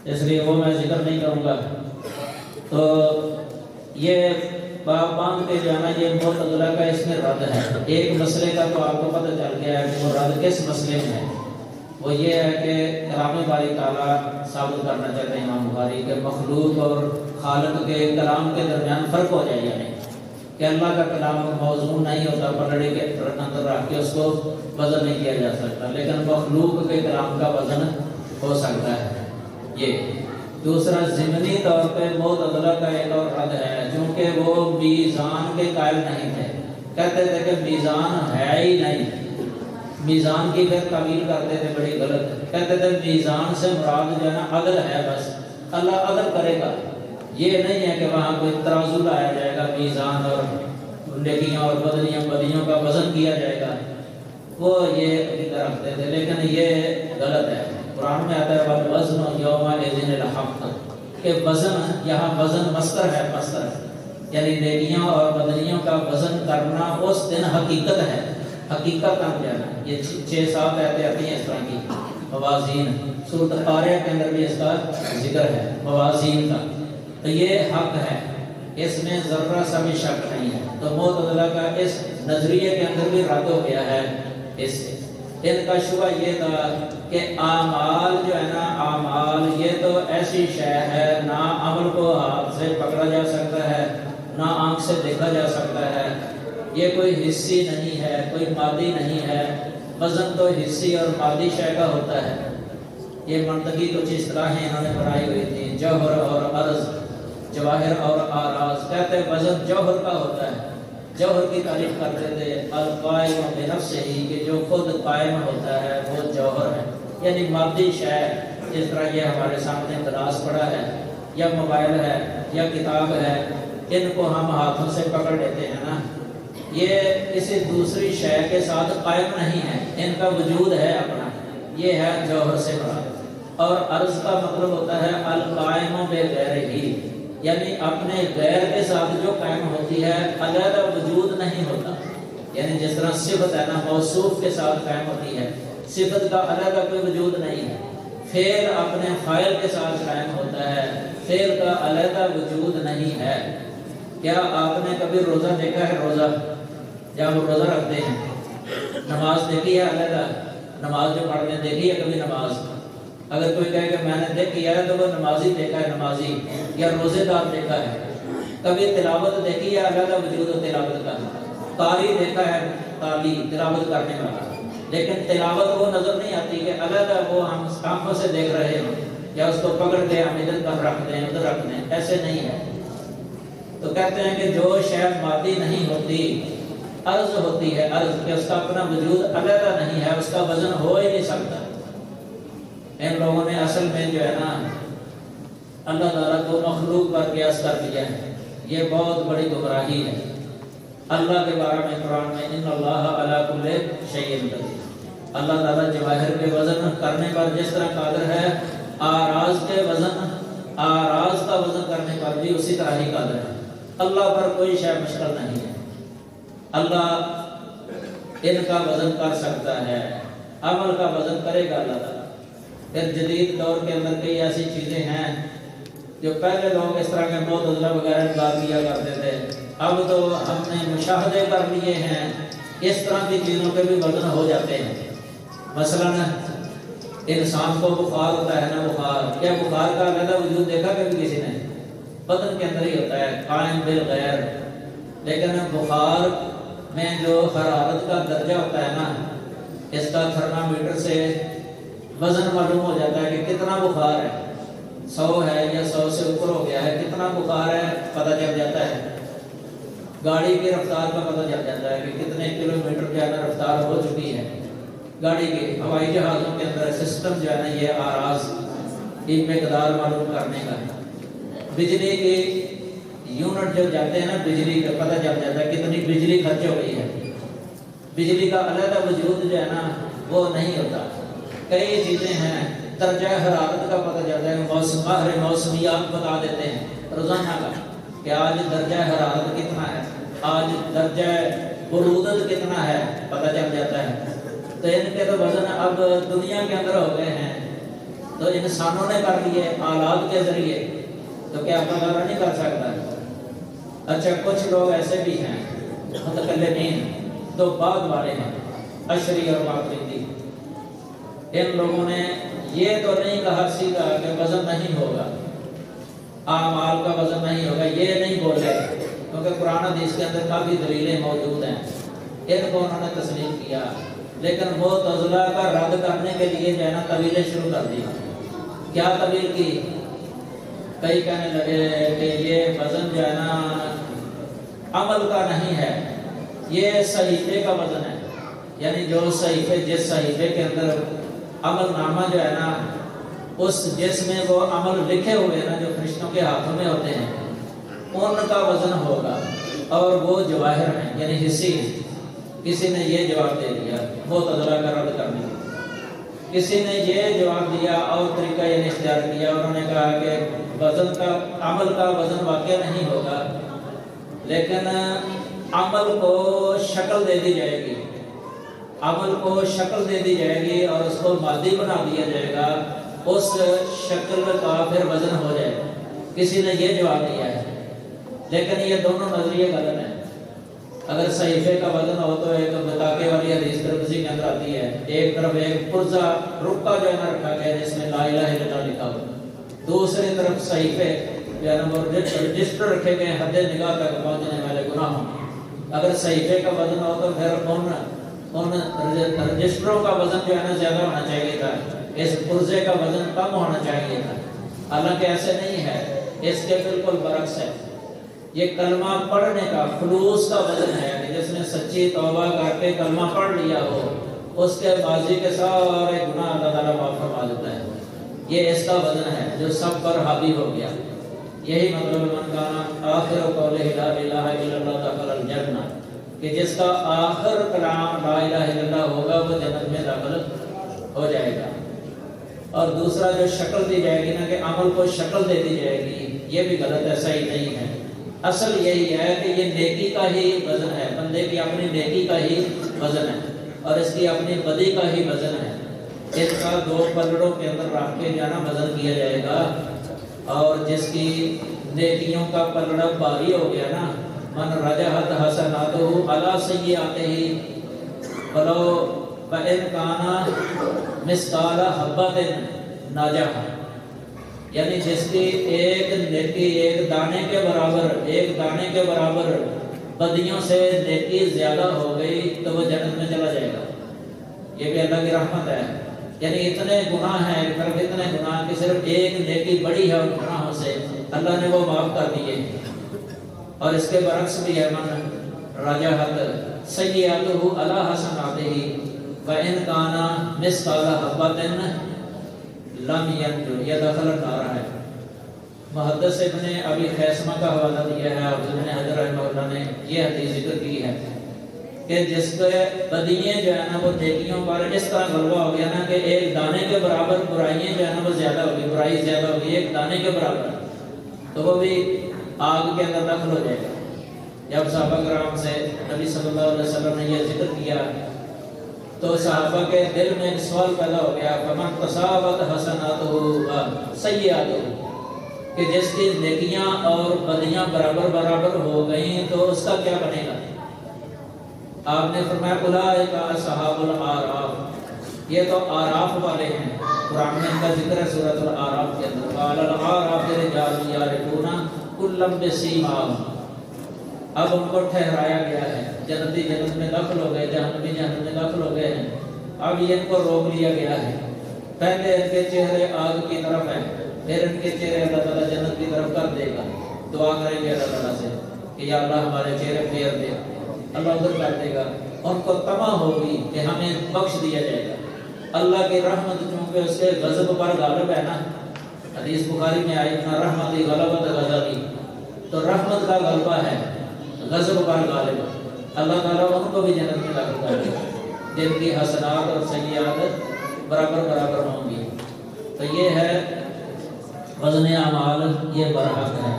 اس لیے وہ میں ذکر نہیں کروں گا۔ تو یہ باب باندھ کے جو ہے نا یہ معتزلہ کا اس میں رد ہے۔ ایک مسئلے کا تو آپ کو پتہ چل گیا ہے کہ وہ رد کس مسئلے میں ہے، وہ یہ ہے کہ کلام باری تعالیٰ ثابت کرنا چاہتے ہیں امام بخاری کہ مخلوق اور خالق کے کلام کے درمیان فرق ہو جائے، یعنی کہ اللہ کا کلام موزون نہیں ہوتا، پلڑی کے اندر رکھ کے اس کو وزن نہیں کیا جا سکتا، لیکن مخلوق کے کلام کا وزن ہو سکتا ہے۔ یہ دوسرا ضمنی طور پہ معتزلہ کا ایک اور رد ہے، چونکہ وہ میزان کے قائل نہیں تھے، کہتے تھے کہ میزان ہے ہی نہیں، میزان کی پھر تعویل کرتے تھے بڑی غلط، کہتے تھے میزان سے مراد جو ہے نا عدل ہے، بس اللہ عدل کرے گا، یہ نہیں ہے کہ وہاں کوئی ترازو لایا جائے گا، میزان اور نیکیاں اور بدیوں کا وزن کیا جائے گا، وہ یہ عقیدہ رکھتے تھے، لیکن یہ غلط ہے۔ قرآن میں آتا ہے وَالْوَزْنُ يَوْمَئِذٍ الْحَقُّ کہ وزن، یہاں وزن مصدر ہے، مصدر یعنی نیکیاں اور بدیوں کا وزن کرنا اس دن حقیقت ہے، حقیقت کا جانا۔ یہ 6-7 آیتیں آتی ہیں اس طرح کی موازین، سورۃ قاریہ کے اندر بھی اس کا ذکر ہے موازین کا، تو یہ حق ہے، اس میں ذرہ سا بھی شک نہیں ہے۔ تو معتزلہ کا اس نظریے کے اندر بھی رد ہو گیا ہے اس سے۔ ان کا شبہ یہ تھا کہ اعمال جو ہے نا، اعمال یہ تو ایسی شے ہے، نہ عمل کو ہاتھ سے پکڑا جا سکتا ہے، نہ آنکھ سے دیکھا جا سکتا ہے، یہ کوئی حصی نہیں ہے، کوئی مادی نہیں ہے، وزن تو حصی اور مادی شے کا ہوتا ہے۔ یہ منطقی کچھ اصطلاحیں انہوں نے بنائی ہوئی تھی، جوہر اور عرض، جواہر اور آراز، کہتے ہیں وزن جوہر کا ہوتا ہے، جوہر کی تعریف کرتے تھے القائم بنفسہ ہی کہ جو خود قائم ہوتا ہے وہ جوہر ہے، یعنی مادی شے، جس طرح یہ ہمارے سامنے گلاس پڑا ہے یا موبائل ہے یا کتاب ہے، ان کو ہم ہاتھوں سے پکڑ لیتے ہیں نا، یہ کسی دوسری شے کے ساتھ قائم نہیں ہے، ان کا وجود ہے اپنا، یہ ہے جوہر سے مراد۔ اور عرض کا مطلب ہوتا ہے القائم بغیر ہی، یعنی اپنے غیر کے ساتھ جو قائم ہوتی ہے، علیحدہ وجود نہیں ہوتا، یعنی جس طرح صفت ہے نا موصوف کے ساتھ قائم ہوتی ہے، صفت کا علیحدہ کوئی وجود نہیں ہے، فعل اپنے فاعل کے ساتھ قائم ہوتا ہے، فعل کا علیحدہ وجود نہیں ہے۔ کیا آپ نے کبھی روزہ دیکھا ہے؟ روزہ جب وہ روزہ رکھتے ہیں، نماز دیکھی ہے علیحدہ؟ نماز جو پڑھتے ہیں دیکھی ہے کبھی نماز؟ اگر کوئی کہے کہ میں نے دیکھی ہے تو وہ نمازی دیکھا ہے، نمازی یا روزے دار دیکھا ہے۔ کبھی تلاوت دیکھی ہے علیحدہ وجود و تلاوت کا؟ قاری دیکھا ہے، قاری تلاوت کرنے والا، لیکن تلاوت وہ نظر نہیں آتی کہ علیحدہ وہ ہم آنکھوں سے دیکھ رہے ہیں یا اس کو پکڑ کے ہم ادھر کر رکھتے ہیں ادھر رکھتے ہیں، ایسے نہیں ہے۔ تو کہتے ہیں کہ جو شے مادی نہیں ہوتی، عرض ہوتی ہے، عرض کہ اس کا اپنا وجود علیحدہ نہیں ہے، اس کا وزن ہو ہی نہیں سکتا۔ ان لوگوں نے اصل میں جو ہے نا اللہ تعالیٰ کو مخلوق پر قیاس کر دیا ہے، یہ بہت بڑی گمراہی ہے۔ اللہ کے بارے میں قرآن میں ان اللہ علی کل شیء قدیر، اللہ تعالیٰ جواہر کے وزن کرنے پر جس طرح قادر ہے، آراز کے وزن، آراز کا وزن کرنے پر بھی اسی طرح ہی قادر ہے۔ اللہ پر کوئی شے مشکل نہیں ہے، اللہ ان کا وزن کر سکتا ہے، عمل کا وزن کرے گا اللہ تعالیٰ۔ پھر جدید دور کے اندر کئی ایسی چیزیں ہیں جو پہلے لوگ اس طرح کے معتزلہ وغیرہ انکار کیا کرتے تھے، اب تو ہم نے مشاہدے کر لیے ہیں اس طرح کی چیزوں کے بھی وزن ہو جاتے ہیں۔ مثلا انسان کو بخار ہوتا ہے نا، بخار، کیا بخار کا علیحدہ وجود دیکھا کبھی کسی نے؟ بدن کے اندر ہی ہوتا ہے، قائم بالغیر، لیکن بخار میں جو حرارت کا درجہ ہوتا ہے نا، اس کا تھرمامیٹر سے وزن معلوم ہو جاتا ہے کہ کتنا بخار ہے، 100 ہے یا 100 سے اوپر ہو گیا ہے، کتنا بخار ہے پتہ چل جاتا ہے۔ گاڑی کی رفتار کا پتہ چل جاتا ہے کہ کتنے کلومیٹر کے اندر رفتار ہو چکی ہے گاڑی کی۔ ہوائی جہازوں کے اندر سسٹم جو ہے نا یہ آراز کی مقدار معلوم کرنے کا۔ بجلی کی یونٹ جو جاتے ہیں نا، بجلی کا پتہ چل جاتا ہے کتنی بجلی خرچ ہو گئی ہے۔ بجلی کا علیحدہ وجود جو ہے نا وہ نہیں ہوتا۔ کئی چیزیں ہیں، درجہ حرارت کا پتہ چلتا ہے، ماہر موسمیات بتا دیتے ہیں روزانہ کا کہ آج درجہ حرارت کتنا ہے، آج درجہ برودت کتنا ہے، پتہ چل جاتا ہے۔ تو ان کے تو وزن اب دنیا کے اندر ہو گئے ہیں، تو انسانوں نے کر لیے آلات کے ذریعے، تو کیا اللہ نہیں کر سکتا؟ اچھا کچھ لوگ ایسے بھی ہیں متکلمین، تو بعد والے ہیں اشری اور ماتریدی، ان لوگوں نے یہ تو نہیں کہا سیدھا کہ وزن نہیں ہوگا، اعمال کا وزن نہیں ہوگا، یہ نہیں بولے، کیونکہ قرآن حدیث کے اندر کافی دلیلیں موجود ہیں، ان کو انہوں نے تسلیم کیا، لیکن معتزلہ کا رد کرنے کے لیے جو ہے نا طویلیں شروع کر دی۔ کیا طویل کی؟ کئی کہنے لگے کہ یہ وزن جو ہے نا عمل کا نہیں ہے، یہ صحیفے کا وزن ہے، یعنی جو صحیفے، جس صحیفے کے اندر عمل نامہ جو ہے نا، اس جس میں وہ عمل لکھے ہوئے نا جو فرشتوں کے ہاتھوں میں ہوتے ہیں، ان کا وزن ہوگا، اور وہ جواہر ہیں یعنی حصی ہیں۔ کسی نے یہ جواب دے دیا معتزلہ کا رد کرنے کے، کسی نے یہ جواب دیا اور طریقہ یہ اختیار کیا، انہوں نے کہا کہ وزن کا، عمل کا وزن واقع نہیں ہوگا، لیکن عمل کو شکل دے دی جائے گی، عمل کو شکل دے دی جائے گی اور اس کو مادی بنا دیا جائے گا، اس شکل کا پھر وزن ہو جائے گا۔ کسی نے یہ جواب دیا ہے، لیکن یہ دونوں نظریے غلط ہیں۔ اگر صحیفے کا وزن ہو تو ایک بتاکے والی حدیث ترمذی کے اندر آتی ہے، ایک طرف ایک پرزہ رکا جو ہے نا رکھا گیا جس میں لا الہ الا اللہ لکھا ہوا، دوسری طرف صحیفے جو ہے نا وہ رجسٹر رکھے گئے حد نگاہ تک پہنچنے والے گناہوں۔ اگر صحیفے کا وزن ہو تو پھر ان رجسٹروں کا وزن جو ہے نا زیادہ ہونا چاہیے تھا، اس پرزے کا وزن کم ہونا چاہیے تھا، حالانکہ ایسے نہیں ہے، اس کے بالکل برعکس ہے۔ یہ کلمہ پڑھنے کا خلوص کا وزن ہے کہ جس نے سچی توبہ کر کے کلمہ پڑھ لیا ہو، اس کے ماضی کے سارے گناہ اللہ تعالیٰ معاف فرما دیتا ہے، یہ اس کا وزن ہے جو سب پر حاوی ہو گیا۔ یہی مطلب من کان آخر قولہ لا الہ الا اللہ دخل الجنہ، کہ جس کا آخر کلام لا الہ الا اللہ ہوگا وہ جنت میں داخل ہو جائے گا۔ اور دوسرا جو شکل دی جائے گی نا کہ عمل کو شکل دے دی جائے گی، یہ بھی غلط ہے، صحیح نہیں ہے۔ اصل یہی ہے کہ یہ نیکی کا ہی وزن ہے، بندے کی اپنی نیکی کا ہی وزن ہے اور اس کی اپنی بدی کا ہی وزن ہے، اس کا دو پلڑوں کے اندر رکھ کے جانا وزن کیا جائے گا۔ اور جس کی نیکیوں کا پلڑا بھاری ہو گیا نا، من رجحت حسناتہ علی سیئاتہ ولو فإن کان مثقال حبۃ نجح، یعنی جس کی ایک نیکی ایک دانے کے برابر بدیوں سے نیکی زیادہ ہو گئی تو وہ جنت میں چلا جائے گا۔ یہ بھی اللہ کی رحمت ہے، یعنی اتنے گناہ ہیں، ایک طرف اتنے گناہ کہ صرف ایک نیکی بڑی ہے ان گناہوں سے، اللہ نے وہ معاف کر دیے۔ اور اس کے برعکس بھی ہے، من رجحت سیئاتہ علی حسناتہ فإن کان مثقال حبۃ لم ینجو، یہ دخل النار ہے۔ محدث ابن ابی خیثمہ کا حوالہ دیا ہے اور ابن حجر رحمہ اللہ نے یہ حدیث ذکر کی ہے کہ جس کے بدییں جو ہے نا وہ نیکیوں پر اس طرح غلبہ ہو گیا نا کہ ایک دانے کے برابر برائیاں جو ہے نا وہ زیادہ ہوگی، برائی زیادہ ہوگی ایک دانے کے برابر، تو وہ بھی آگ کے اندر داخل ہو جائے گا۔ جب صحابہ کرام سے نبی صلی اللہ علیہ وسلم نے یہ ذکر کیا تو صحابہ کے دل میں ایک سوال پیدا ہو گیا، فمن تساوت حسناتہ سیئاتہ، کہ جس کی نیکیاں اور بدیاں برابر ہو گئیں تو اس کا کیا بنے گا؟ آپ نے فرمایا اولئک اصحاب الاعراف، یہ تو اعراف والے ہیں، قرآن میں ان کا ذکر ہے سورۃ الاعراف کے اندر، قال الاعراف رجال یعرفون کلا بسیماہم۔ اب ان کو ٹھہرایا گیا ہے، جنتی جنت میں داخل ہو گئے، جہنمی جہنم میں داخل ہو گئے ہیں، اب یہ ان کو روک لیا گیا ہے۔ پہلے ان کے چہرے آگ کی طرف ہیں، پھر ان کے چہرے اللہ تعالیٰ جنت کی طرف کر دے گا، دعا کریں گے اللہ تعالیٰ سے کہ یا اللہ ہمارے چہرے پھیر دے، اللہ ادھر کر دے گا، ان کو طمع ہوگی کہ ہمیں بخش دیا جائے گا۔ اللہ کی رحمت چونکہ اس کے غضب پر غالب ہے نا، حدیث بخاری میں آئی نا رحمتی غلبت غضبی، تو رحمت کا غلبہ ہے، غضب پر غالب، اللہ تعالیٰ ان کو بھی جنت میں داخل کر دے گا جن کی حسنات اور سیئات برابر ہوں گی۔ تو یہ ہے وزن اعمال، یہ برحق ہے۔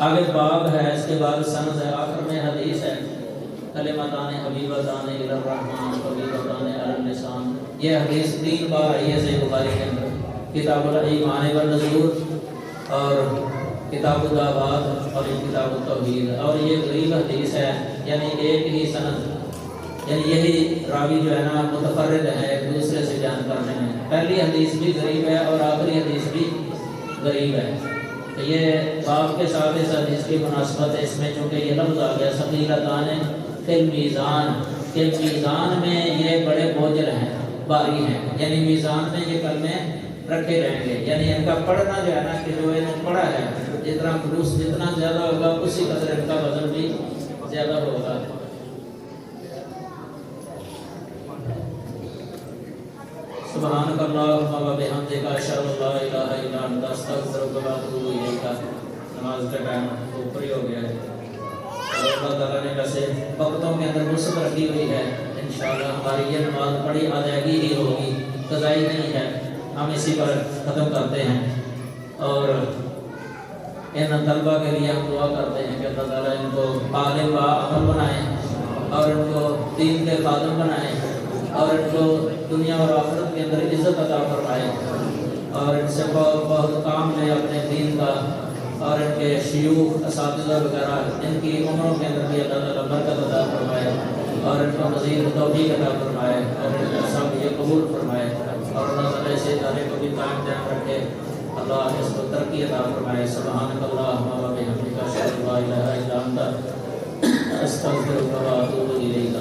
آگے باب ہے، اس کے بعد سند ہے، آخر میں حدیث ہے، کلمتان حبیبتان الی الرحمن حبیبتان علی اللسان، یہ حدیث 3 بار آئی ہے صحیح بخاری کے اندر۔ کتاب الایمان والنذور اور کتاب الدعوات اور کتاب التوحید. اور یہ غریب حدیث ہے، یعنی ایک ہی سند، یعنی یہی راوی جو ہے نا متفرد ہے ایک دوسرے سے بیان کرنے میں. پہلی حدیث بھی غریب ہے اور آخری حدیث بھی غریب ہے. تو یہ باب کے ساتھ اس حدیث کی مناسبت ہے، اس میں چونکہ یہ لفظ آ گیا ثقیلتان فی المیزان، کہ میزان میں یہ بڑے بوجھل ہیں، بھاری ہیں، یعنی میزان میں یہ کلمے رکھے رہیں گے. یعنی ان کا پڑھنا جو ہے نا کہ جو انہیں پڑھا ہے جتنا خلوص جتنا زیادہ ہوگا اسی قدر ان کا وزن بھی زیادہ ہوگا. سبحانک اللہم و بحمدک اشہد ان لا الہ الا انت استغفرک و اتوب الیک. نماز کا ٹائم اوپر ہی ہو گیا ہے. اللہ تعالیٰ نے ویسے وقتوں کے اندر وسعت رکھی ہوئی ہے، انشاءاللہ ہماری یہ نماز بڑی ادائیگی ہی ہوگی، قضائی نہیں ہے. ہم اسی پر ختم کرتے ہیں اور ان طلبہ کے لیے ہم دعا کرتے ہیں کہ اللہ تعالیٰ ان کو عالم با عمل بنائیں اور ان کو دین کے خادم بنائیں اور ان کو دنیا اور آخرت کے اندر عزت عطا فرمائے اور ان سے بہت کام لے اپنے دین کا. اور ان کے شیوخ اساتذہ وغیرہ ان کی عمروں کے اندر بھی اللہ تعالیٰ برکت عطا فرمائے اور ان کو مزید توفیق عطا فرمائے اور ان کا سب یہ قبول فرمائے اور اللہ تعالیٰ سے ادارے کو بھی قائم دائم رکھے. اللہ اس کو ترقی عطا فرمائے. سبحانک اللہم و بحمدک اشہد ان لا الہ الا انت استغفرک و اتوب الیک.